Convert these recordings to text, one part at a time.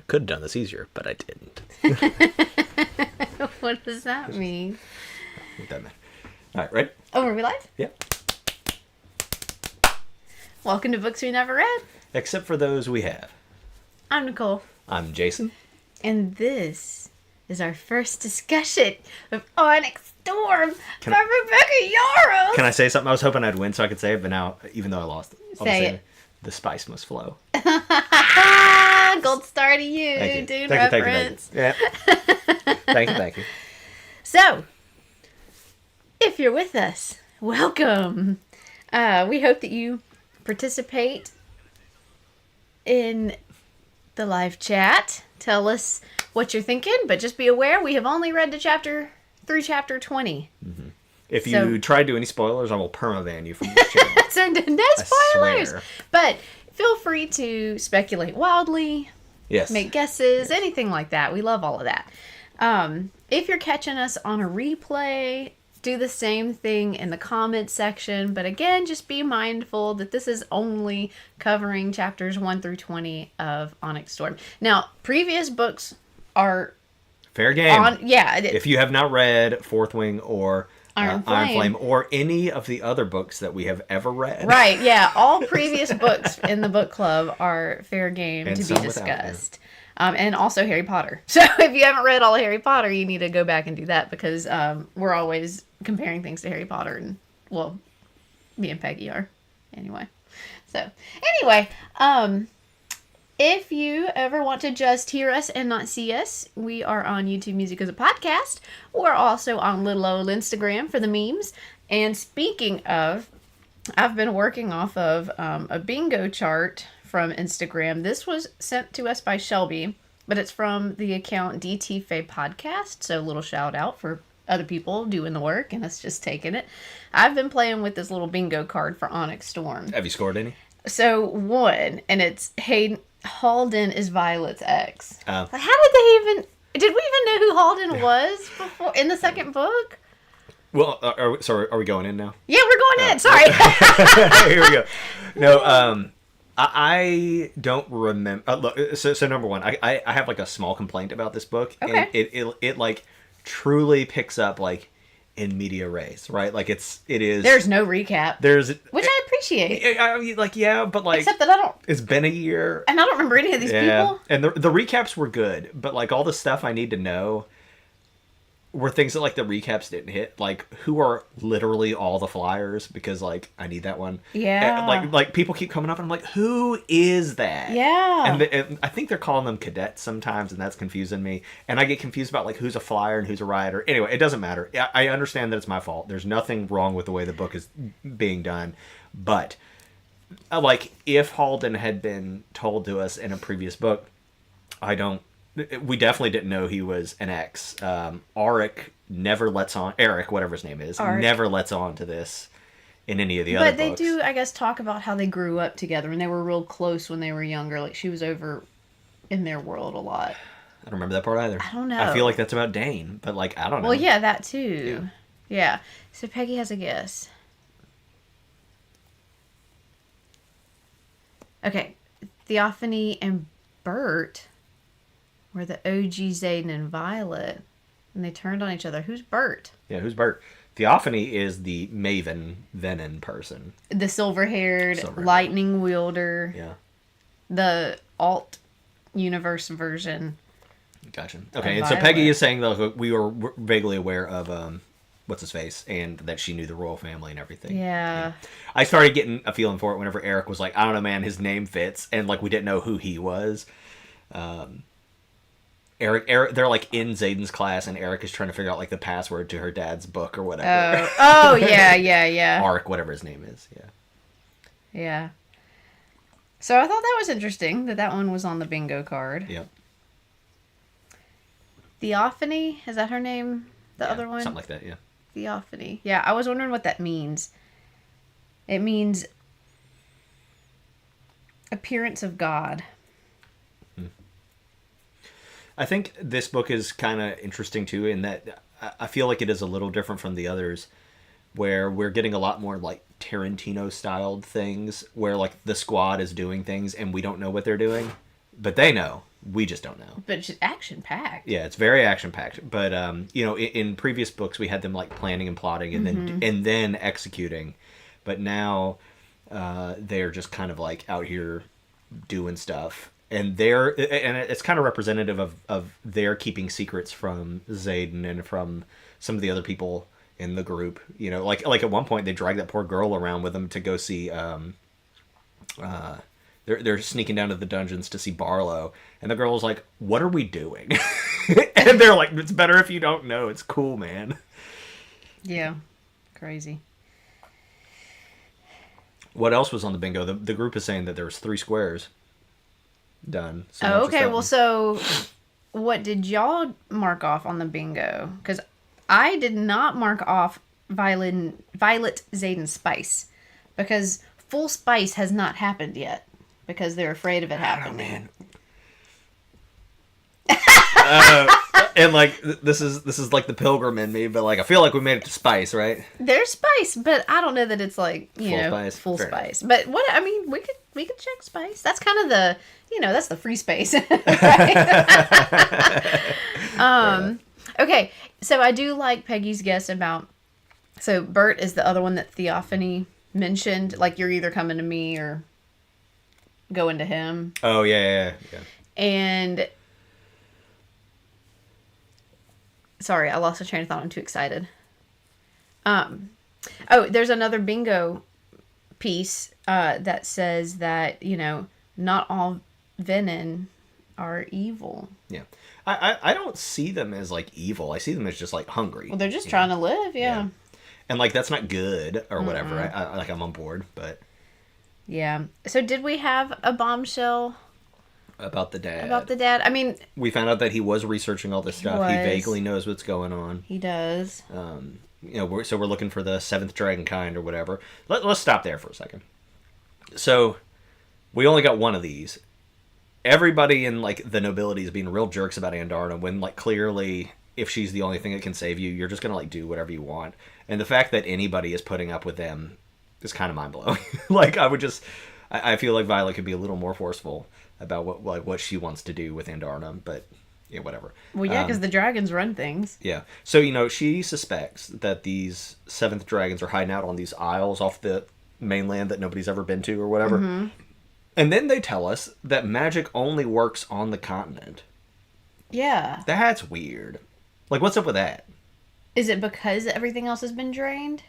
could have done this easier, but I didn't. What does that mean? It doesn't matter. All right, ready? Oh, are we live? Yeah. Welcome to Books We Never Read. Except for those we have. I'm Nicole. I'm Jason. And this is our first discussion of Onyx Storm by Rebecca Yarros. Can I say something? I was hoping I'd win so I could say it, but now, even though I lost, I'll Say just it. The spice must flow. Gold star to you, Thank you. dude. Thank you, Reference. Yeah. Thank you. So, if you're with us, welcome. We hope that you participate in the live chat. Tell us what you're thinking, but just be aware we have only read to chapter 20. Mm-hmm. If you try to do any spoilers, I will permaban you from this channel. So no spoilers. But feel free to speculate wildly. Yes. Make guesses, anything like that. We love all of that. If you're catching us on a replay, do the same thing in the comments section. But again, just be mindful that this is only covering chapters 1 through 20 of Onyx Storm. Now, previous books are fair game. If you have not read Fourth Wing or Iron Flame or any of the other books that we have ever read. Right, yeah. All previous books in the book club are fair game And to be some discussed. And also Harry Potter. So if you haven't read all of Harry Potter, you need to go back and do that because we're always comparing things to Harry Potter. And, well, me and Peggy are. Anyway. If you ever want to just hear us and not see us, we are on YouTube Music as a podcast. We're also on little old Instagram for the memes. And speaking of, I've been working off of a bingo chart from Instagram. This was sent to us by Shelby, but it's from the account DT Faye Podcast. So a little shout out for other people doing the work and us just taking it. I've been playing with this little bingo card for Onyx Storm. Have you scored any? So one, and it's Halden is Violet's ex. Oh. How did we even know who Halden was before in the second book? Well, are we going in now? Yeah, we're going in. Sorry. Here we go. No, I don't remember. Look, so number one, I have like a small complaint about this book, Okay. and it like truly picks up like in media res, right? Like it is. There's no recap. Which I appreciate. I mean, like but like except that I don't. It's been a year, And I don't remember any of these people. And the recaps were good, but like all the stuff I need to know were things that like the recaps didn't hit. Like who are literally all the flyers, because like I need that one. Yeah. And, like people keep coming up and I'm like, who is that? Yeah. And I think they're calling them cadets sometimes, and that's confusing me. And I get confused about like who's a flyer and who's a rider. Anyway, it doesn't matter. I understand that it's my fault. There's nothing wrong with the way the book is being done, but like if Halden had been told to us in a previous book, we definitely didn't know he was an ex. Eric never lets on, Eric, whatever his name is, never lets on to this in any of the other books. But they do, I guess, talk about how they grew up together and they were real close when they were younger. Like she was over in their world a lot. I don't remember that part either. I don't know. I feel like that's about Dane, but like, I don't know. Well, yeah, that too. Yeah. So Peggy has a guess. Okay. Theophany and Bert were the OG Zayden and Violet, and they turned on each other. Who's Bert? Yeah, who's Bert? Theophany is the Maven Venom person. The silver-haired lightning wielder. Yeah. The alt universe version. Gotcha. Okay, and so Peggy is saying that we were vaguely aware of what's his face, and that she knew the royal family and everything. Yeah. I started getting a feeling for it whenever Eric was like, I don't know, man, his name fits, and like we didn't know who he was. Eric, they're like in Zayden's class, and Eric is trying to figure out like the password to her dad's book or whatever. Oh, yeah. Ark, whatever his name is. Yeah. Yeah. So I thought that was interesting that one was on the bingo card. Yep. Theophany, is that her name? The other one? Something like that, yeah. Theophany. Yeah, I was wondering what that means. It means appearance of God. I think this book is kind of interesting too, in that I feel like it is a little different from the others, where we're getting a lot more like Tarantino styled things, where like the squad is doing things and we don't know what they're doing, but they know, We just don't know. But it's just action packed. Yeah, it's very action packed. But in previous books, we had them like planning and plotting and then executing. But now they're just kind of like out here doing stuff. And it's kind of representative of their keeping secrets from Xaden and from some of the other people in the group. Like at one point they dragged that poor girl around with them to go see. They're sneaking down to the dungeons to see Barlow, and the girl's like, "What are we doing?" And they're like, "It's better if you don't know. It's cool, man." Yeah, crazy. What else was on the bingo? The group is saying that there was 3 squares done. So Oh, okay. Well, so what did y'all mark off on the bingo? Because I did not mark off Violet Xaden Spice, because full spice has not happened yet, because they're afraid of it happening. Oh, man. And like this is like the pilgrim in me, but like I feel like we made it to spice, right? There's spice, but I don't know that it's like full Fair spice. But we could check spice. That's kind of the that's the free space. Okay, so I do like Peggy's guess about. So Bert is the other one that Theophany mentioned. Like, you're either coming to me or going to him. Oh yeah. And sorry, I lost a train of thought. I'm too excited. There's another bingo piece that says that not all Venin are evil. Yeah. I don't see them as like evil. I see them as just like hungry. Well, they're just trying to live, yeah. And like that's not good or whatever. I'm on board, but yeah. So did we have a bombshell about the dad? I mean, we found out that he was researching all this stuff. He vaguely knows what's going on. He does. We're looking for the 7th dragon kind or whatever. Let's stop there for a second. So we only got one of these. Everybody in like the nobility is being real jerks about Andarna when like clearly if she's the only thing that can save you, you're just gonna like do whatever you want. And the fact that anybody is putting up with them is kind of mind blowing. Like I feel like Violet could be a little more forceful about what she wants to do with Andarna, but yeah, whatever. Well, yeah, because the dragons run things. Yeah, so she suspects that these 7th dragons are hiding out on these isles off the mainland that nobody's ever been to or whatever. Mm-hmm. And then they tell us that magic only works on the continent. Yeah. That's weird. Like, what's up with that? Is it because everything else has been drained?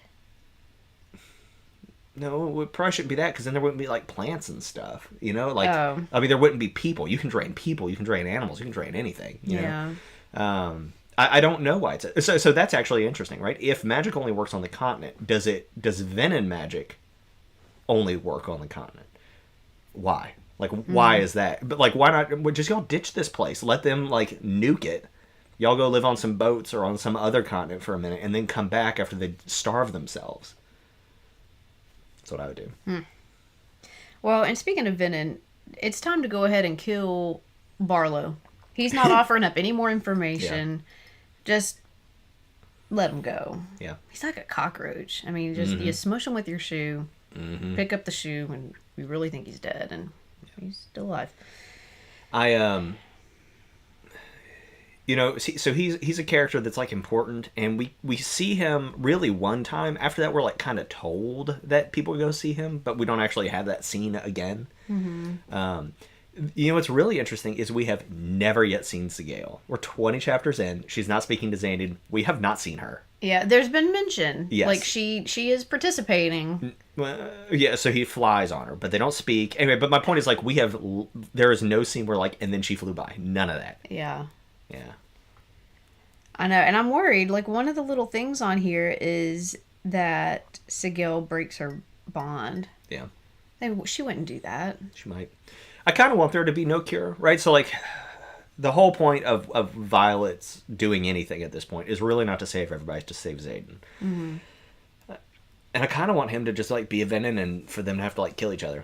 No, it probably shouldn't be that, because then there wouldn't be, like, plants and stuff, Like, I mean, there wouldn't be people. You can drain people, you can drain animals, you can drain anything, you know? I don't know why it's... So that's actually interesting, right? If magic only works on the continent, does Venin magic only work on the continent? Why? Like, why is that? But, like, why not... Just y'all ditch this place. Let them, like, nuke it. Y'all go live on some boats or on some other continent for a minute and then come back after they starve themselves. That's what I would do. Well, and speaking of Venin, it's time to go ahead and kill Barlow. He's not offering up any more information. Yeah. Just let him go. Yeah. He's like a cockroach. I mean, just you smush him with your shoe, pick up the shoe, and we really think he's dead, and he's still alive. So he's a character that's like important, and we see him really one time. After that, we're like kind of told that people go see him, but we don't actually have that scene again. What's really interesting is we have never yet seen Sigale. We're 20 chapters in. She's not speaking to Xandin. We have not seen her. Yeah, there's been mention. Yes. Like she is participating. Yeah, so he flies on her, but they don't speak. Anyway, but my point is like there is no scene where like, and then she flew by. None of that. Yeah. Yeah. I know, and I'm worried. Like, one of the little things on here is that Sigale breaks her bond. Yeah. She wouldn't do that. She might. I kind of want there to be no cure, right? So, like, the whole point of Violet's doing anything at this point is really not to save everybody, it's to save Xaden. And I kind of want him to just, like, be a Venin and for them to have to, like, kill each other.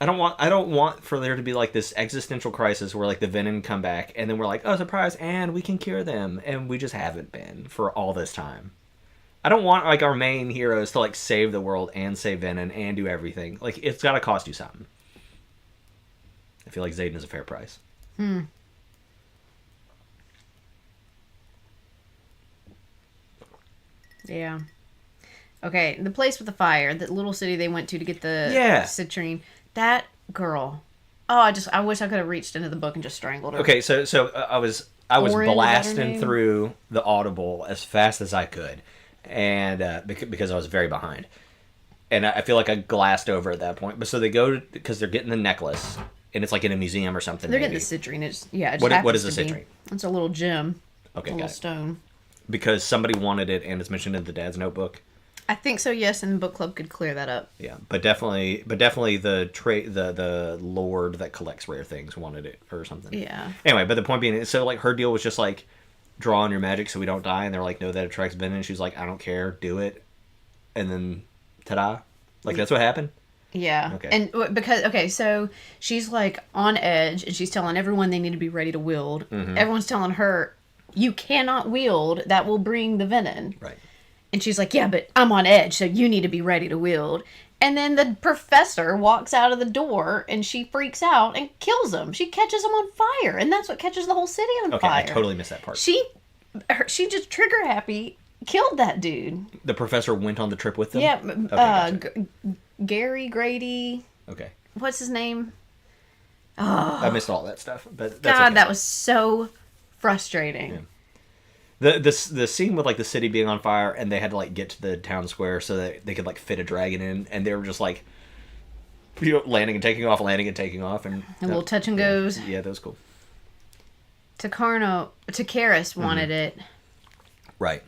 I don't want for there to be like this existential crisis where like the Venin come back and then we're like, oh, surprise, and we can cure them, and we just haven't been for all this time. I don't want like our main heroes to like save the world and save Venin and do everything. Like, it's got to cost you something. I feel like Xaden is a fair price. Yeah. Okay, the place with the fire, the little city they went to get the citrine. That girl. Oh, I wish I could have reached into the book and just strangled her. Okay, so I was Orin, blasting through the Audible as fast as I could, and because I was very behind, and I feel like I glassed over at that point. But so they go because they're getting the necklace, and it's like in a museum or something. They're maybe. getting the citrine. It just What is the citrine? It's a little gem. Okay, a little stone. Because somebody wanted it, and it's mentioned in the dad's notebook. I think so. Yes, and the book club could clear that up. Yeah, but definitely the lord that collects rare things wanted it or something. Yeah. Anyway, but the point being, so like her deal was just like draw on your magic so we don't die, and they're like, no, that attracts venom. And she's like, I don't care, do it, and then ta-da, like that's what happened. Yeah. Okay. And so she's like on edge, and she's telling everyone they need to be ready to wield. Mm-hmm. Everyone's telling her, you cannot wield. That will bring the venom. Right. And she's like, yeah, but I'm on edge, so you need to be ready to wield. And then the professor walks out of the door, and she freaks out and kills him. She catches him on fire, and that's what catches the whole city on fire. I totally missed that part. She just trigger happy killed that dude. The professor went on the trip with them? Yeah. Gotcha. Gary Grady. Okay. What's his name? Oh. I missed all that stuff, but that's God, okay. that was so frustrating. Yeah. The scene with like the city being on fire and they had to like get to the town square so that they could like fit a dragon in, and they were just like, you know, landing and taking off, and a little touch and goes. Yeah, that was cool. Takaris wanted it. Right.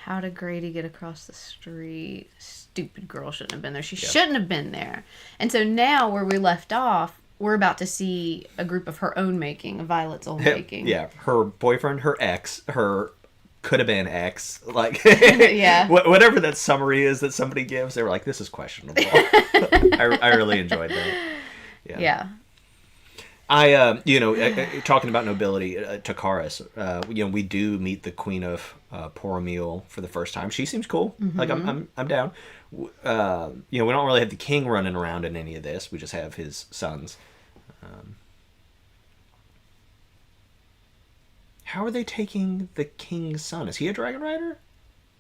How did Grady get across the street? Stupid girl shouldn't have been there. She shouldn't have been there. And so now where we left off, we're about to see a group of her own making, Violet's own making. Yeah, her boyfriend, her ex, her could have been ex, like yeah, whatever that summary is that somebody gives, they were like, "This is questionable." I really enjoyed that. Yeah. I talking about nobility, Takaris. We do meet the Queen of Poromil for the first time. She seems cool. Mm-hmm. Like I'm down. We don't really have the king running around in any of this. We just have his sons. How are they taking the king's son? Is he a dragon rider?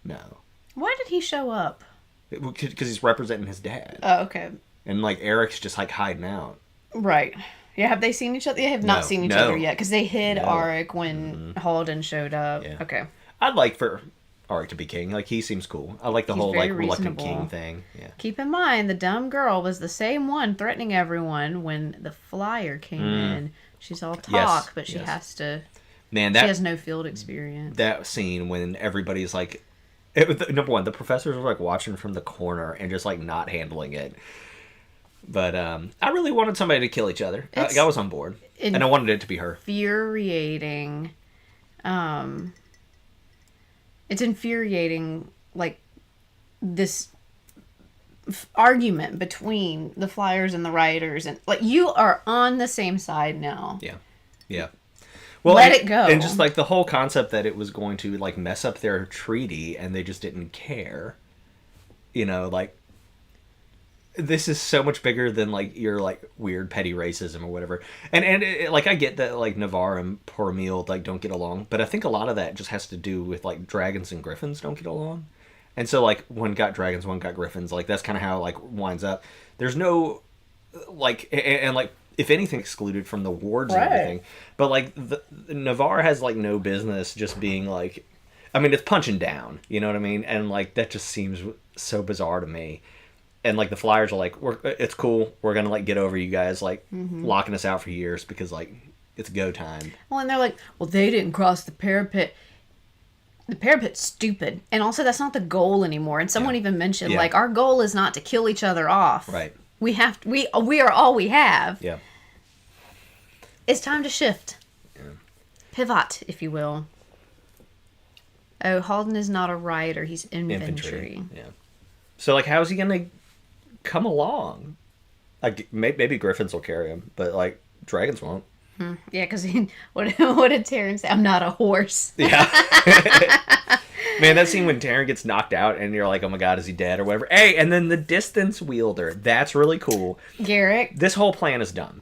No. Why did he show up? Because he's representing his dad. Oh, okay. And like Eric's just like hiding out. Right. Yeah, have they seen each other? They have not seen each other yet because they hid Auric when Halden showed up. Yeah. Okay. I'd like for Auric to be king. Like, he seems cool. I like the whole like reluctant king thing. Yeah. Keep in mind, the dumb girl was the same one threatening everyone when the flyer came in. She's all talk, but she has to. Man, she has no field experience. That scene when everybody's like, number one, the professors were like watching from the corner and just like not handling it. But I really wanted somebody to kill each other. I was on board, and I wanted it to be her. Infuriating. It's infuriating, like this argument between the flyers and the writers, and like you are on the same side now. Yeah, yeah. Well, let it go. And just like the whole concept that it was going to like mess up their treaty, and they just didn't care. Like. This is so much bigger than like your like weird petty racism or whatever, and like I get that like Navarre and Poromil like don't get along, but I think a lot of that just has to do with like dragons and griffins don't get along, and so like one got dragons, one got griffins, like that's kind of how it like winds up. There's no like and like if anything excluded from the wards and everything, but like the Navarre has like no business just being like, I mean it's punching down, you know what I mean, and like that just seems so bizarre to me. And, like, the Flyers are like, it's cool. We're going to, like, get over you guys, like, locking us out for years because, like, it's go time. Well, and they're like, well, they didn't cross the parapet. The parapet's stupid. And also, that's not the goal anymore. And someone even mentioned, like, our goal is not to kill each other off. Right. We have to, we are all we have. Yeah. It's time to shift. Yeah. Pivot, if you will. Oh, Halden is not a rider. He's infantry. Yeah. So, like, how is he going to come along? Like maybe griffins will carry him, but like dragons won't. Yeah, because what did Terrence say? I'm not a horse. Yeah. Man, that scene when Terran gets knocked out and you're like, oh my god, is he dead or whatever? Hey, and then the distance wielder. That's really cool. Garrick. This whole plan is dumb.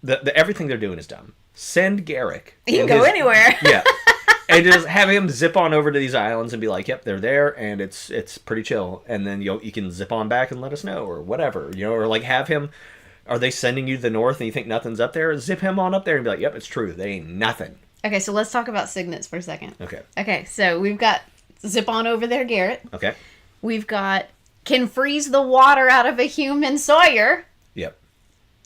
everything they're doing is dumb. Send Garrick. He can go anywhere. Yeah. And just have him zip on over to these islands and be like, yep, they're there, and it's pretty chill. And then you can zip on back and let us know, or whatever, or like have him. Are they sending you to the north and you think nothing's up there? Zip him on up there and be like, yep, it's true. They ain't nothing. Okay, so let's talk about signets for a second. Okay. Okay, so we've got zip on over there, Garrett. Okay. We've got can freeze the water out of a human, Sawyer. Yep.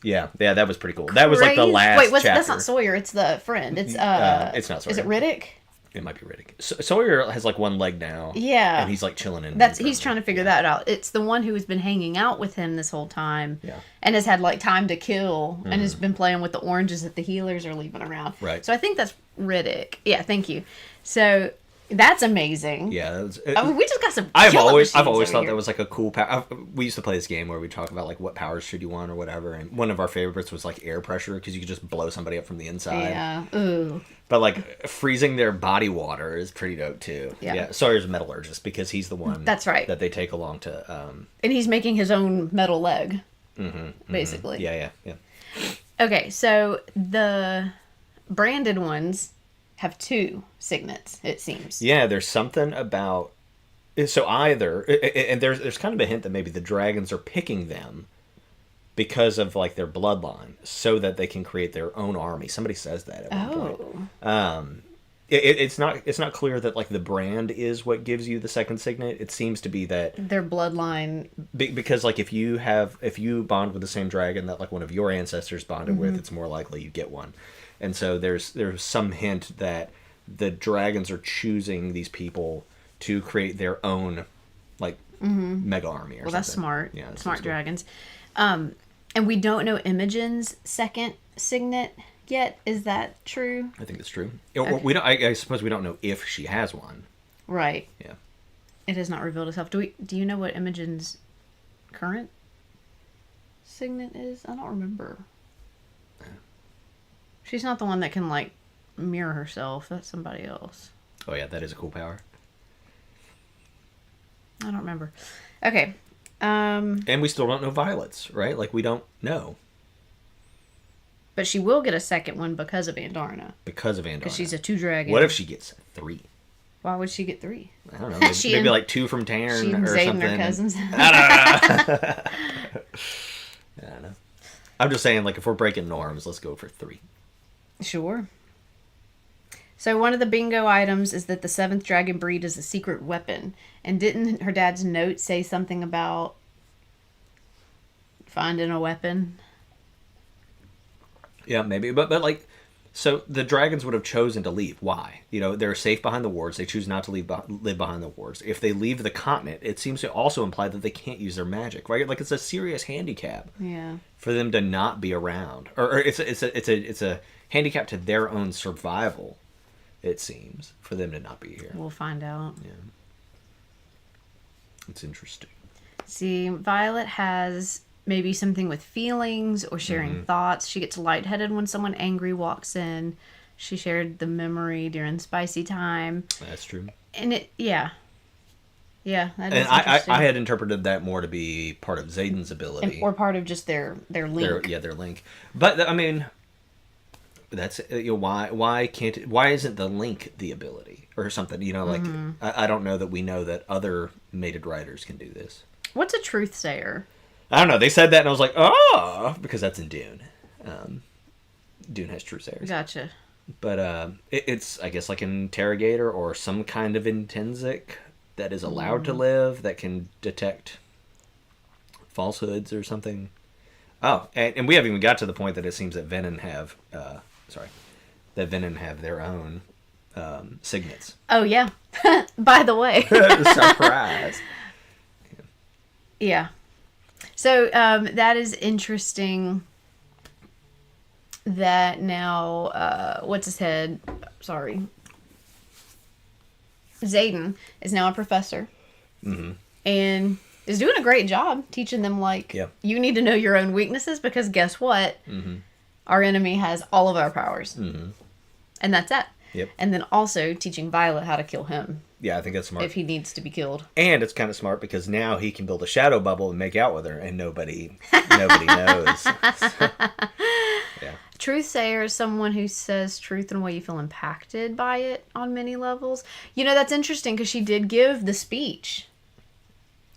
Yeah, that was pretty cool. That was like the last chapter. That's not Sawyer, it's the friend. It's not Sawyer. Is it Riddick? It might be Riddick. Sawyer has like one leg now. Yeah. And he's like chilling in. He's trying to figure that out. It's the one who has been hanging out with him this whole time. Yeah. And has had like time to kill and has been playing with the oranges that the healers are leaving around. Right. So I think that's Riddick. Yeah, thank you. So that's amazing. Yeah, we just got some. I've always thought here. that was like a cool power. We used to play this game where we talk about like what powers should you want or whatever, and one of our favorites was like air pressure because you could just blow somebody up from the inside. Yeah. Ooh. But like freezing their body water is pretty dope too. Yeah. Sawyer's a metallurgist because he's the one. That's right. That they take along to. And he's making his own metal leg. Basically. Yeah. Okay, so the branded ones have 2 signets, it seems. Yeah, there's something about so either and there's kind of a hint that maybe the dragons are picking them because of like their bloodline so that they can create their own army. Somebody says that at one point. It's not clear that like the brand is what gives you the second signet. It seems to be that their bloodline because like if you bond with the same dragon that like one of your ancestors bonded with, it's more likely you get one. And so there's some hint that the dragons are choosing these people to create their own like mega army or something. That's smart. Yeah, smart dragons. And we don't know Imogen's second signet yet. Is that true? I think that's true. Okay. We don't. I suppose we don't know if she has one. Right. Yeah. It has not revealed itself. Do you know what Imogen's current signet is? I don't remember. She's not the one that can like mirror herself. That's somebody else. Oh yeah, that is a cool power. I don't remember. Okay. And we still don't know Violet's, right? Like we don't know. But she will get a second one because of Andarna. Because she's a 2 dragon. What if she gets 3? Why would she get 3? I don't know. Maybe like 2 from Taryn she or Zayden something. Her cousins. I don't know. I'm just saying, like, if we're breaking norms, let's go for 3. Sure. So one of the bingo items is that the 7th dragon breed is a secret weapon. And didn't her dad's note say something about finding a weapon? Yeah, maybe. But like, so the dragons would have chosen to leave. Why? They're safe behind the wards. They choose not to live behind the wards. If they leave the continent, it seems to also imply that they can't use their magic, right? Like it's a serious handicap. Yeah. For them to not be around, or it's a handicap to their own survival. It seems for them to not be here. We'll find out. Yeah. It's interesting. See, Violet has maybe something with feelings or sharing thoughts. She gets lightheaded when someone angry walks in. She shared the memory during spicy time. That's true. And that is interesting. I had interpreted that more to be part of Zayden's ability. Or part of just their link. Their link. But, I mean, that's, why isn't the link the ability? Or something, like, I don't know that we know that other mated riders can do this. What's a truth sayer? I don't know. They said that, and I was like, oh, because that's in Dune. Dune has true sayers. Gotcha. But it's, I guess, like an interrogator or some kind of intensic that is allowed to live that can detect falsehoods or something. Oh, and we haven't even got to the point that it seems that Venom have, their own signets. Oh yeah. By the way. Surprise. Yeah. So that is interesting that now, what's his head? Sorry. Zayden is now a professor. And is doing a great job teaching them, like, you need to know your own weaknesses because guess what? Our enemy has all of our powers. And that's it. Yep. And then also teaching Violet how to kill him. Yeah, I think that's smart. If he needs to be killed. And it's kind of smart because now he can build a shadow bubble and make out with her and nobody knows. Yeah. Truth sayer is someone who says truth in a way you feel impacted by it on many levels. That's interesting because she did give the speech.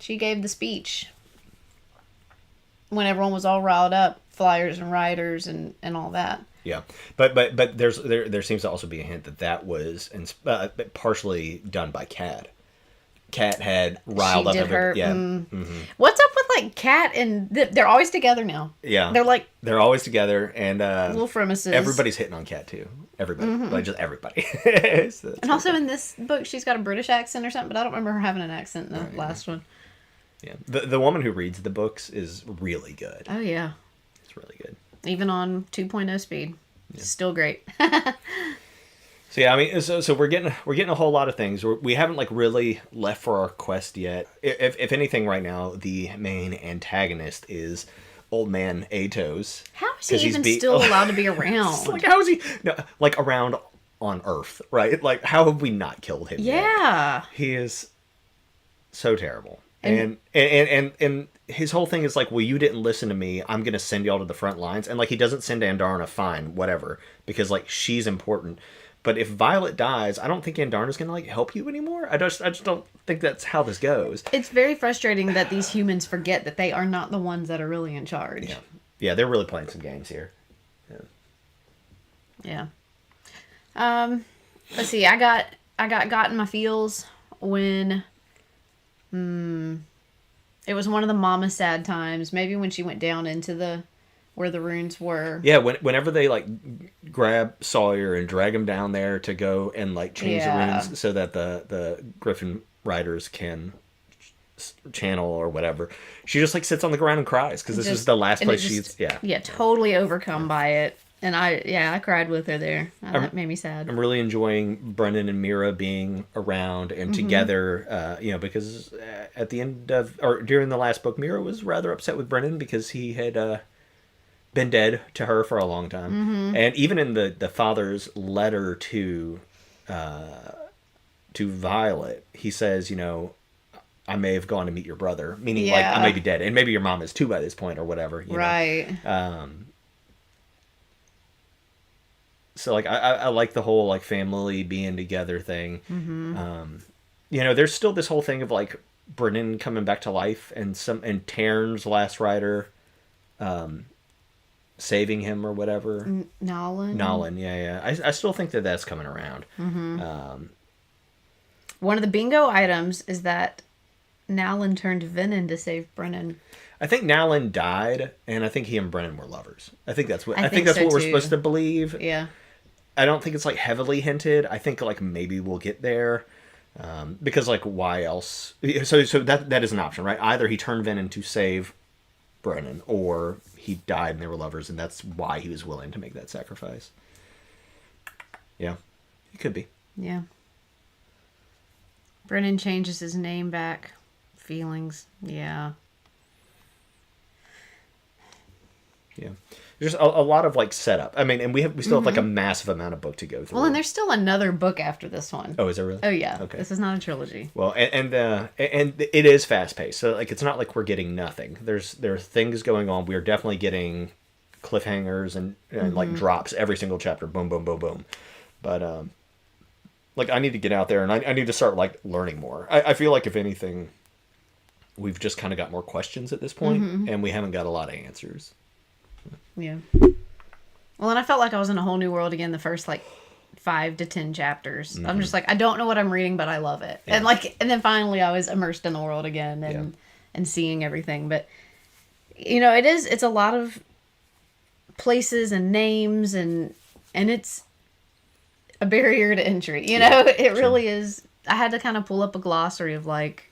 She gave the speech when everyone was all riled up, flyers and writers and all that. Yeah, but there seems to also be a hint that was partially done by Kat. Kat had riled She up did her. Yeah. What's up with like Kat and they're always together now? Yeah, they're always together and little frenemies. Everybody's hitting on Kat too. Everybody, like just everybody. So and also in this book, she's got a British accent or something, but I don't remember her having an accent in the last one. Yeah, the woman who reads the books is really good. Oh yeah, it's really good. Even on 2.0 speed, still great. So yeah, I mean, so we're getting a whole lot of things. We haven't like really left for our quest yet. If anything, right now the main antagonist is Old Man Atos. How is he even still allowed to be around? Like how is he around on Earth? Right? Like how have we not killed him? Yeah, yet? He is so terrible. And his whole thing is like, well, you didn't listen to me. I'm gonna send y'all to the front lines. And like he doesn't send Andarna, fine, whatever, because like she's important. But if Violet dies, I don't think Andarna's gonna like help you anymore. I just don't think that's how this goes. It's very frustrating that these humans forget that they are not the ones that are really in charge. Yeah, they're really playing some games here. Yeah. Let's see. I got in my feels when. It was one of the mama sad times. Maybe when she went down into where the runes were. Yeah, whenever they like grab Sawyer and drag him down there to go and like change the runes so that the Griffin riders can channel or whatever, she just like sits on the ground and cries because this is the last place she's totally overcome by it. And I cried with her there. That made me sad. I'm really enjoying Brennan and Mira being around and together, because at the end of, or during the last book, Mira was rather upset with Brennan because he had been dead to her for a long time. And even in the father's letter to Violet, he says, I may have gone to meet your brother, meaning like I may be dead, and maybe your mom is too by this point or whatever. Right. So like I like the whole like family being together thing. There's still this whole thing of like Brennan coming back to life and Tarn's last rider saving him or whatever. Nolan, yeah. I still think that's coming around. One of the bingo items is that Nalan turned Venin to save Brennan. I think Nalan died, and I think he and Brennan were lovers. I think that's what we're supposed to believe. Yeah. I don't think it's like heavily hinted. I think like maybe we'll get there, because like why else? So that is an option, right? Either he turned Venin to save Brennan, or he died and they were lovers, and that's why he was willing to make that sacrifice. Yeah, it could be. Yeah. Brennan changes his name back. Feelings. Yeah. Yeah. There's a lot of like setup. I mean, and we still have like a massive amount of book to go through. Well, and there's still another book after this one. Oh, is there really? Oh yeah. Okay. This is not a trilogy. Well, and it is fast paced. So like it's not like we're getting nothing. There are things going on. We are definitely getting cliffhangers and like drops every single chapter. Boom, boom, boom, boom. But like I need to get out there and I need to start like learning more. I feel like if anything, we've just kind of got more questions at this point, and we haven't got a lot of answers. Yeah. Well, and I felt like I was in a whole new world again the first like 5 to 10 chapters. I'm just like, I don't know what I'm reading, but I love it. Yeah. And then finally I was immersed in the world again and seeing everything. But it's a lot of places and names and it's a barrier to entry. It really is. I had to kind of pull up a glossary of like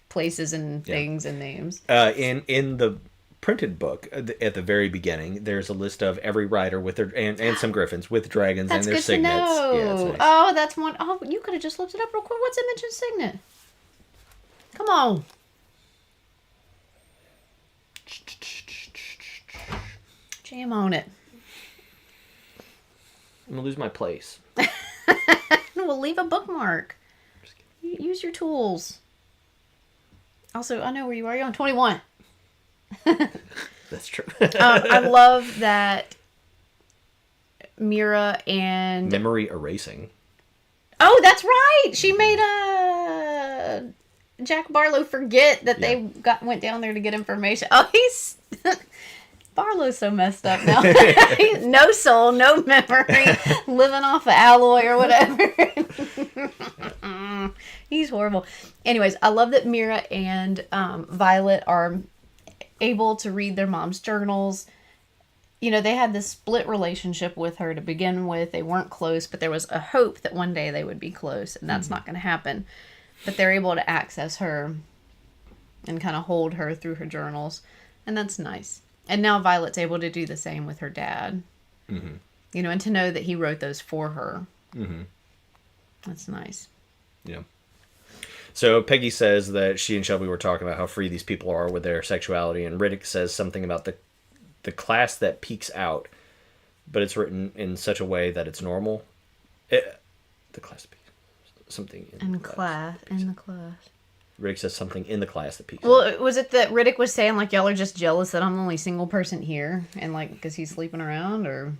places and things and names. In the printed book at the very beginning, there's a list of every rider with their and some griffins with dragons and their signets. Know. Yeah, that's nice. Oh, that's one. Oh, you could have just looked it up real quick. What's Imogen's signet? Come on. Jam on it. I'm gonna lose my place. We'll leave a bookmark. Use your tools. Also, I know where you are. You're on 21. That's true. I love that Mira and... Memory erasing. Oh, that's right! She made Jack Barlow forget that they went down there to get information. Oh, he's... Barlow's so messed up now. No soul, no memory, living off of alloy or whatever. He's horrible. Anyways, I love that Mira and Violet are able to read their mom's journals. You know, they had this split relationship with her to begin with. They weren't close, but there was a hope that one day they would be close, and that's not going to happen. But they're able to access her and kind of hold her through her journals, and that's nice. And now Violet's able to do the same with her dad. Mm-hmm. You know, and to know that he wrote those for her. Mm-hmm. That's nice. Yeah. So Peggy says that she and Shelby were talking about how free these people are with their sexuality, and Riddick says something about the class that peeks out, but it's written in such a way that it's normal. The class peaks. Something in the class. Riddick says something in the class that peaks out. Well, was it that Riddick was saying, like, y'all are just jealous that I'm the only single person here, and, like, because he's sleeping around, or...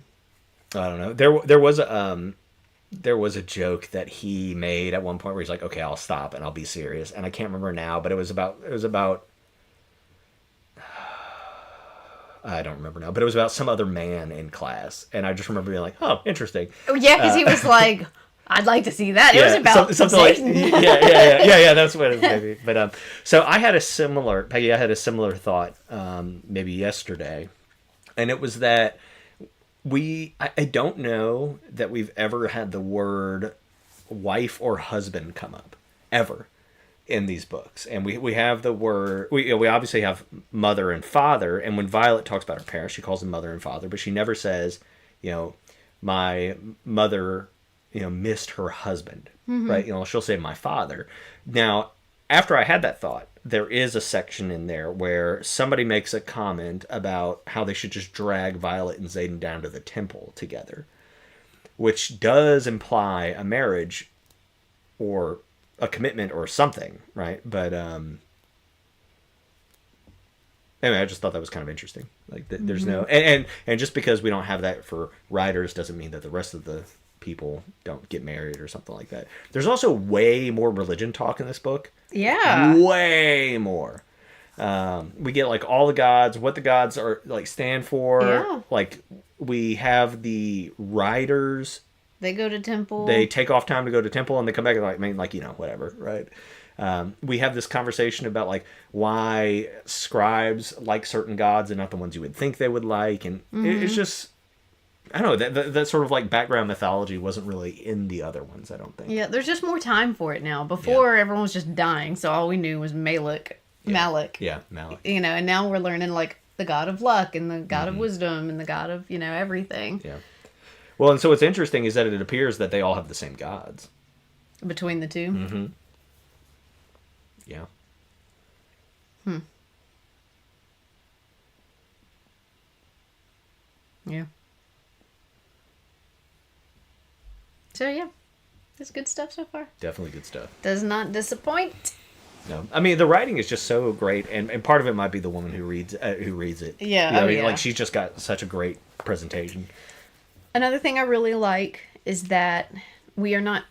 I don't know. There was a joke that he made at one point where he's like, okay, I'll stop and I'll be serious. And I can't remember now, but it was about I don't remember now, but it was about some other man in class. And I just remember being like, oh, interesting. Oh, yeah, because he was like, I'd like to see that. It was about something like, yeah, that's what it was, maybe. But, so I had a similar thought, maybe yesterday. And it was that I don't know that we've ever had the word wife or husband come up, ever, in these books. And we have the word, we obviously have mother and father, and when Violet talks about her parents, she calls them mother and father, but she never says, my mother, missed her husband, right? She'll say my father. Now, after I had that thought, there is a section in there where somebody makes a comment about how they should just drag Violet and Xaden down to the temple together, which does imply a marriage or a commitment or something, right? But anyway, I just thought that was kind of interesting. Like, there's no... And just because we don't have that for writers doesn't mean that the rest of the people don't get married or something like that. There's also way more religion talk in this book. Yeah. Way more. We get, like, all the gods, what the gods are, like, stand for. Yeah. Like, we have the riders. They go to temple. They take off time to go to temple, and they come back and, like, whatever, right? We have this conversation about, like, why scribes like certain gods and not the ones you would think they would like. And it's just... I don't know, that sort of, like, background mythology wasn't really in the other ones, I don't think. Yeah, there's just more time for it now. Before, everyone was just dying, so all we knew was Malik. Yeah, Malik. And now we're learning, like, the god of luck and the god of wisdom and the god of, everything. Yeah. Well, and so what's interesting is that it appears that they all have the same gods. Between the two? Mm-hmm. Yeah. Yeah. So, yeah. That's good stuff so far. Definitely good stuff. Does not disappoint. No. I mean, the writing is just so great, and part of it might be the woman who reads it. Yeah, Like, she's just got such a great presentation. Another thing I really like is that we are not...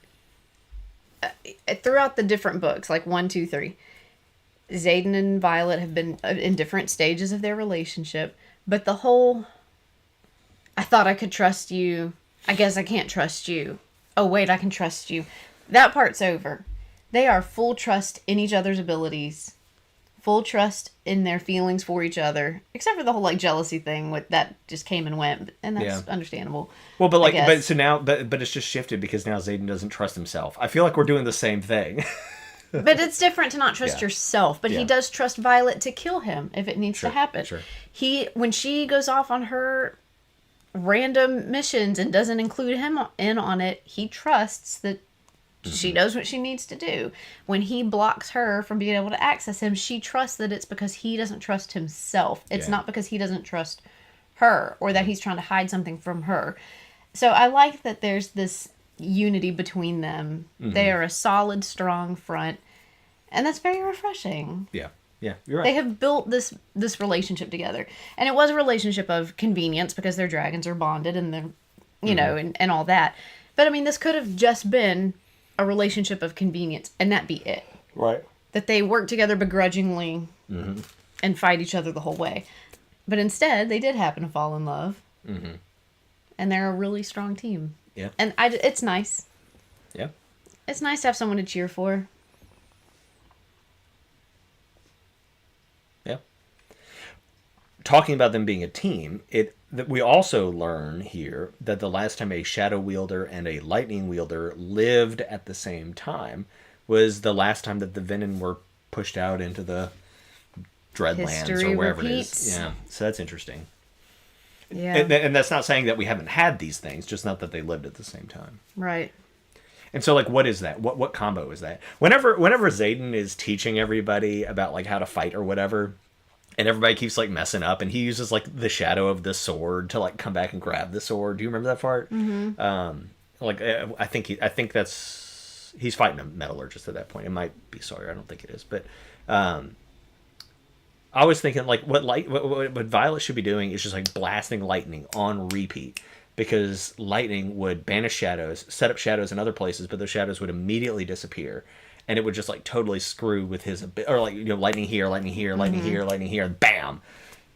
throughout the different books, like 1, 2, 3, Xaden and Violet have been in different stages of their relationship, but the whole, I thought I could trust you, I guess I can't trust you, oh wait, I can trust you, that part's over. They are full trust in each other's abilities, full trust in their feelings for each other, except for the whole, like, jealousy thing with that just came and went, and that's understandable. Well, but, like, but it's just shifted because now Xaden doesn't trust himself. I feel like we're doing the same thing. But it's different to not trust yourself. But he does trust Violet to kill him if it needs to happen. Sure. When she goes off on her random missions and doesn't include him in on it, he trusts that she knows what she needs to do. When he blocks her from being able to access him, she trusts that it's because he doesn't trust himself. It's not because he doesn't trust her or that he's trying to hide something from her. So I like that there's this unity between them. They are a solid, strong front, and that's very refreshing. Yeah, you're right. They have built this relationship together, and it was a relationship of convenience because their dragons are bonded and they're, you know, and all that. But I mean, this could have just been a relationship of convenience, and that be it. Right. That they work together begrudgingly and fight each other the whole way. But instead, they did happen to fall in love. And they're a really strong team. Yeah. And it's nice. Yeah. It's nice to have someone to cheer for. Yeah. Talking about them being a team, that we also learn here that the last time a shadow wielder and a lightning wielder lived at the same time was the last time that the Venom were pushed out into the Dreadlands History or wherever repeats. it is. Yeah, so that's interesting. Yeah. And that's not saying that we haven't had these things, just not that they lived at the same time. Right. And so, like, what is that? What combo is that? Whenever Xaden is teaching everybody about, like, how to fight or whatever, and everybody keeps, like, messing up, and he uses, like, the shadow of the sword to, like, come back and grab the sword. Do you remember that part? I think that's... He's fighting a metallurgist at that point. It might be Sawyer. I don't think it is. But I was thinking, like, what Violet should be doing is just, like, blasting lightning on repeat. Because lightning would banish shadows, set up shadows in other places, but those shadows would immediately disappear. And it would just, like, totally screw with his... Or, like, you know, lightning here, lightning here, lightning here, lightning here, and bam!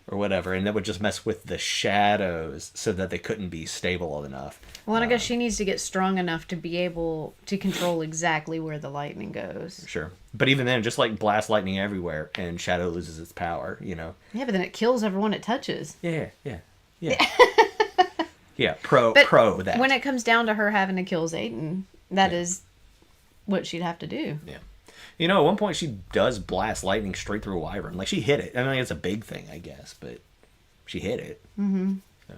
Or whatever. And that would just mess with the shadows so that they couldn't be stable enough. Well, and I guess she needs to get strong enough to be able to control exactly where the lightning goes. Sure. But even then, just, like, blast lightning everywhere, and shadow loses its power, you know? Yeah, but then it kills everyone it touches. Yeah. Yeah, pro that. When it comes down to her having to kill Xaden, that is what she'd have to do. Yeah. You know, at one point she does blast lightning straight through a wyvern. Like, she hit it. I mean, it's a big thing, I guess, but she hit it. Mm-hmm. So.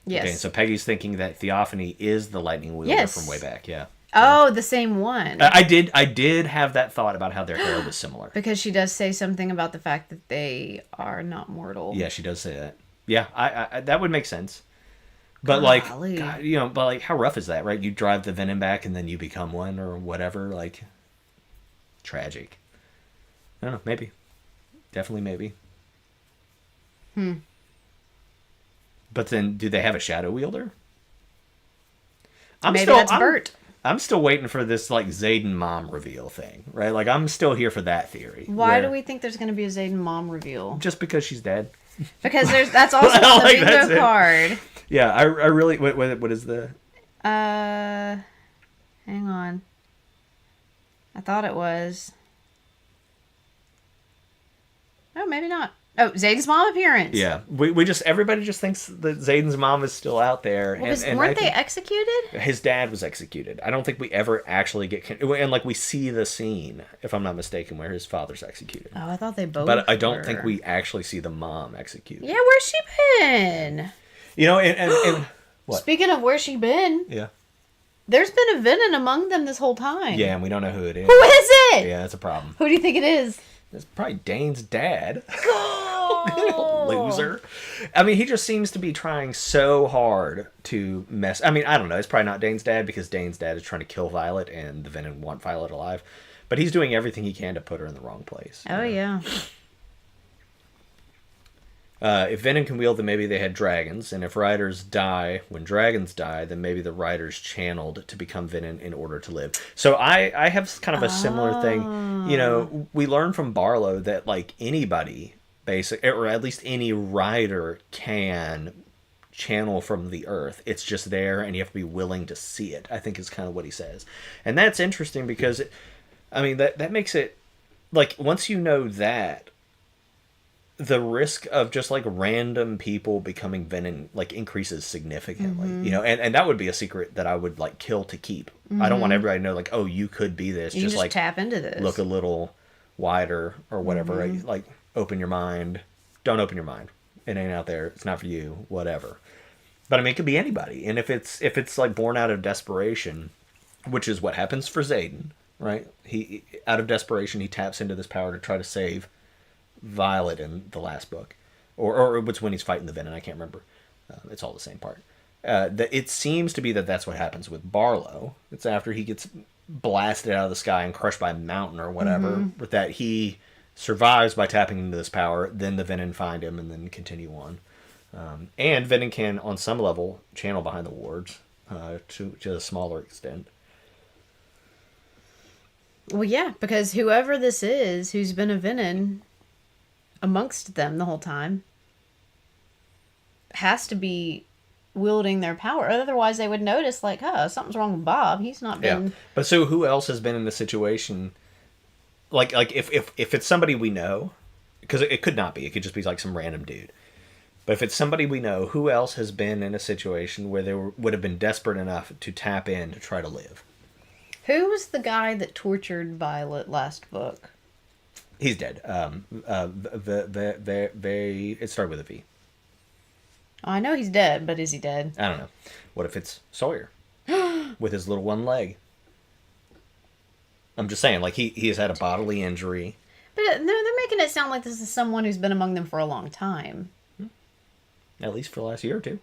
Yes. Okay, so Peggy's thinking that Theophany is the lightning wielder from way back, yeah. Oh, the same one. I did have that thought about how their hair was similar. Because she does say something about the fact that they are not mortal. Yeah, she does say that. Yeah, I that would make sense. But like, God, you know, but like, how rough is that, right? You drive the Venom back and then you become one or whatever. Like, tragic. I don't know. Maybe, definitely maybe. But then, do they have a shadow wielder? Maybe that's Bert. I'm still waiting for this, like, Xaden mom reveal thing, right? Like, I'm still here for that theory. Why do we think there's going to be a Xaden mom reveal? Just because she's dead. Because that's also on the like, bingo card. Yeah, I really... What is the... Hang on. I thought it was... Oh, maybe not. Oh, Xaden's mom appearance. Yeah, everybody just thinks that Xaden's mom is still out there. Well, weren't they executed? His dad was executed. I don't think we ever actually and like we see the scene, if I'm not mistaken, where his father's executed. Oh, I thought they both. But I don't think we actually see the mom executed. Yeah, where's she been? You know, and what? Speaking of where she been, yeah, there's been a villain among them this whole time. Yeah, and we don't know who it is. Who is it? Yeah, that's a problem. Who do you think it is? It's probably Dane's dad. Loser. I mean, he just seems to be trying so hard to mess. I mean, I don't know. It's probably not Dane's dad because Dane's dad is trying to kill Violet and the Venom want Violet alive. But he's doing everything he can to put her in the wrong place. Oh, yeah. If Venom can wield them, maybe they had dragons. And if riders die when dragons die, then maybe the riders channeled to become Venom in order to live. So I have kind of a similar thing. You know, we learn from Barlow that, like, anybody... or at least any rider can channel from the earth. It's just there, and you have to be willing to see it, I think is kind of what he says. And that's interesting because, that makes it, like, once you know that, the risk of just, like, random people becoming Venom, like, increases significantly. You know, and that would be a secret that I would, like, kill to keep. I don't want everybody to know, like, oh, you could be this. You just like, tap into this. Look a little wider or whatever, right? Like, open your mind. Don't open your mind. It ain't out there. It's not for you. Whatever. But I mean, it could be anybody. And if it's like born out of desperation, which is what happens for Xaden, right? He out of desperation he taps into this power to try to save Violet in the last book, or it's when he's fighting the Venom. I can't remember. It's all the same part. It seems to be that's what happens with Barlow. It's after he gets blasted out of the sky and crushed by a mountain or whatever, with that he survives by tapping into this power. Then the Venom find him and then continue on. And Venom can, on some level, channel behind the wards to a smaller extent. Well, yeah, because whoever this is who's been a Venom amongst them the whole time has to be wielding their power. Otherwise, they would notice, like, something's wrong with Bob. He's not been... Yeah. But so who else has been in a situation... Like if it's somebody we know... Because it could not be. It could just be like some random dude. But if it's somebody we know, who else has been in a situation where they would have been desperate enough to tap in to try to live? Who was the guy that tortured Violet last book? He's dead. It started with a V. I know he's dead, but is he dead? I don't know. What if it's Sawyer? With his little one leg. I'm just saying, like, he has had a bodily injury. But no, they're making it sound like this is someone who's been among them for a long time. At least for the last year or two.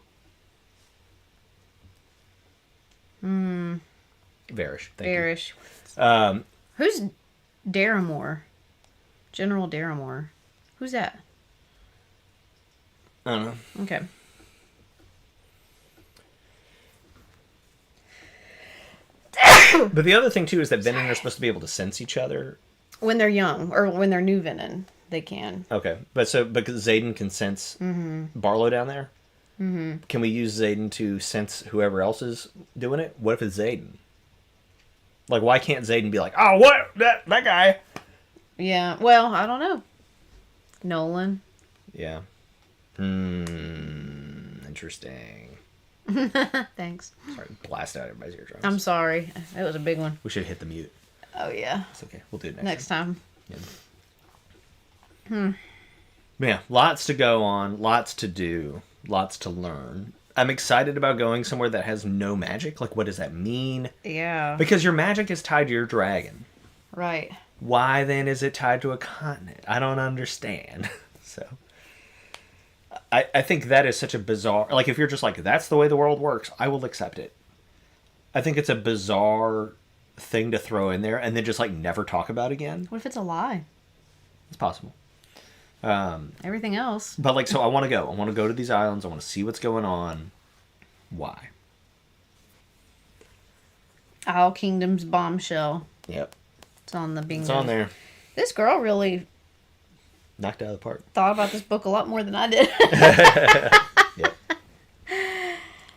Varish. Varish. You. Who's Darramore? General Darramore. Who's that? I don't know. Okay. But the other thing, too, is that Venom are supposed to be able to sense each other. When they're young, or when they're new Venom, they can. Okay. But because Zayden can sense Barlow down there, can we use Zayden to sense whoever else is doing it? What if it's Zayden? Like, why can't Zayden be like, oh, what? That guy? Yeah, well, I don't know. Nolan. Yeah. Interesting. Thanks. Sorry, blast out everybody's eardrums. I'm sorry. It was a big one. We should hit the mute. Oh, yeah. It's okay. We'll do it Next time. Yeah. Yeah, lots to go on, lots to do, lots to learn. I'm excited about going somewhere that has no magic. Like, what does that mean? Yeah. Because your magic is tied to your dragon. Right. Why then is it tied to a continent? I don't understand. So, I think that is such a bizarre... Like, if you're just like, that's the way the world works, I will accept it. I think it's a bizarre thing to throw in there and then just, like, never talk about again. What if it's a lie? It's possible. Everything else. But, like, so I want to go. I want to go to these islands. I want to see what's going on. Why? Owl Kingdom's bombshell. Yep. It's on the bingo. It's on there. This girl really Knocked out of the park. thought about this book a lot more than I did. Yep.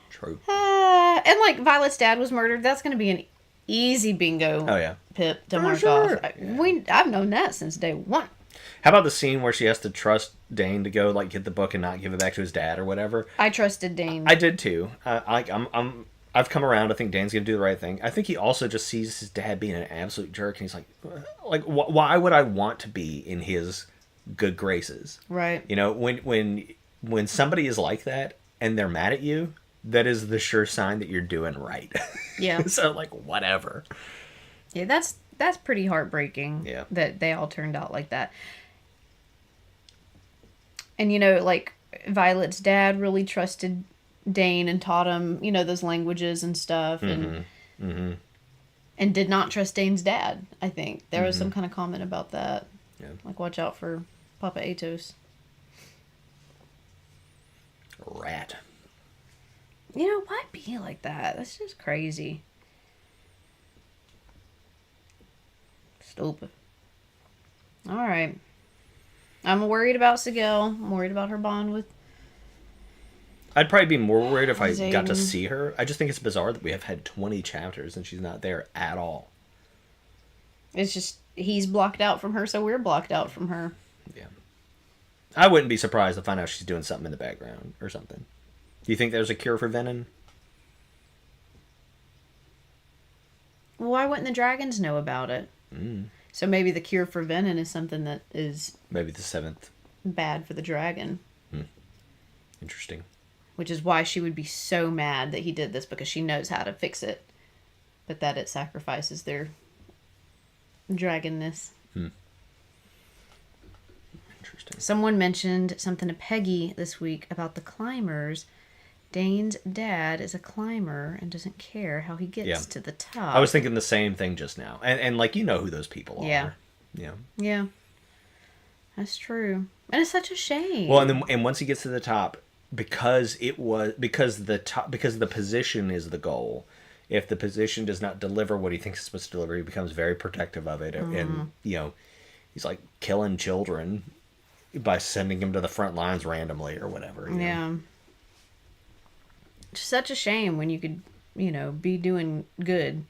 True. And, like, Violet's dad was murdered. That's going to be an easy bingo. Oh, yeah. Pip to For mark sure. off. I've known that since day one. How about the scene where she has to trust Dane to go, like, get the book and not give it back to his dad or whatever? I trusted Dane. I did, too. I've come around. I think Dane's going to do the right thing. I think he also just sees his dad being an absolute jerk, and he's like, why would I want to be in his good graces? Right. You know, when somebody is like that and they're mad at you, that is the sure sign that you're doing right. Yeah. So, like, whatever. Yeah, that's pretty heartbreaking. Yeah. That they all turned out like that. And, you know, like, Violet's dad really trusted Dane and taught him, you know, those languages and stuff. And and did not trust Dane's dad, I think. There was some kind of comment about that. Yeah. Like, watch out for Papa Atos. Rat. You know, why be like that? That's just crazy. Stupid. All right. I'm worried about Sigil. I'm worried about her bond with... I'd probably be more worried if I got to Zayden. see her. I just think it's bizarre that we have had 20 chapters and she's not there at all. It's just, he's blocked out from her, so we're blocked out from her. Yeah. I wouldn't be surprised to find out she's doing something in the background or something. Do you think there's a cure for Venom? Why wouldn't the dragons know about it? So maybe the cure for Venom is something that is Maybe the 7th. bad for the dragon. Interesting. Which is why she would be so mad that he did this, because she knows how to fix it. But that it sacrifices their dragonness. Interesting. Someone mentioned something to Peggy this week about the climbers. Dane's dad is a climber and doesn't care how he gets to the top. I was thinking the same thing just now. And like, you know who those people are. Yeah. Yeah. Yeah. That's true. And it's such a shame. Well, and once he gets to the top, because the position is the goal. If the position does not deliver what he thinks it's supposed to deliver, he becomes very protective of it, and he's like killing children by sending them to the front lines randomly or whatever. Yeah. It's such a shame when you could, be doing good,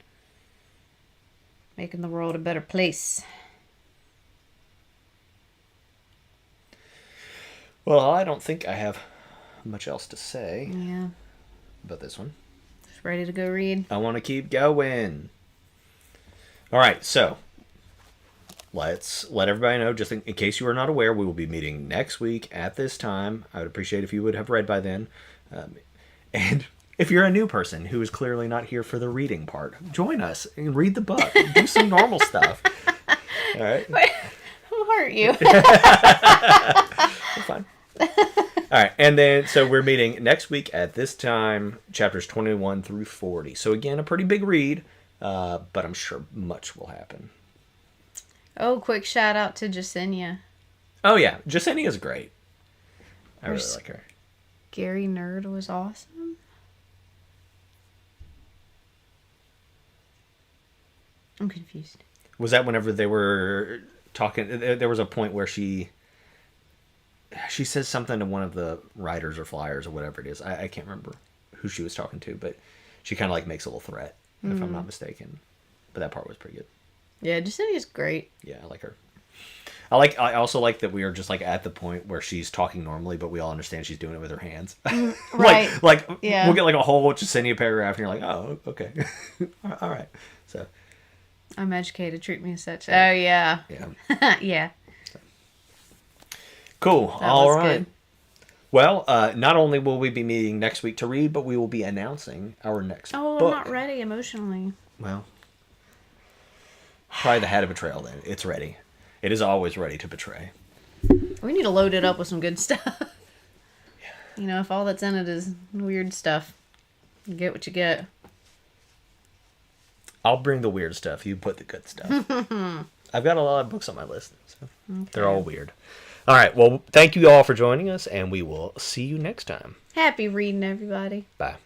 making the world a better place. Well, I don't think I have much else to say about this one. Just ready to go read. I want to keep going. All right, so let's let everybody know, just in case you are not aware, we will be meeting next week at this time. I would appreciate if you would have read by then. And if you're a new person who is clearly not here for the reading part, join us and read the book. Do some normal stuff. All right? Wait, who hurt you? We're fine. All right, and then so we're meeting next week at this time, chapters 21 through 40. So again, a pretty big read, but I'm sure much will happen. Oh, quick shout out to Jasenia. Oh yeah, Jasenia's great. I really like her. Gary Nerd was awesome. I'm confused. Was that whenever they were talking? There was a point where she says something to one of the writers or flyers or whatever it is. I can't remember who she was talking to, but she kind of like makes a little threat, if I'm not mistaken. But that part was pretty good. Yeah, Jasenia's great. Yeah, I like her. I also like that we are just like at the point where she's talking normally, but we all understand she's doing it with her hands. Right. We'll get like a whole Jasenia paragraph, and you're like, oh, okay, all right. So I'm educated. Treat me as such. Oh yeah. Yeah. Yeah. Cool. That All was right. good. Well, not only will we be meeting next week to read, but we will be announcing our next book. I'm not ready emotionally. Well, probably the Hat of Betrayal then. It's ready. It is always ready to betray. We need to load it up with some good stuff. Yeah. If all that's in it is weird stuff, you get what you get. I'll bring the weird stuff. You put the good stuff. I've got a lot of books on my list, so they're all weird. All right. Well, thank you all for joining us, and we will see you next time. Happy reading, everybody. Bye.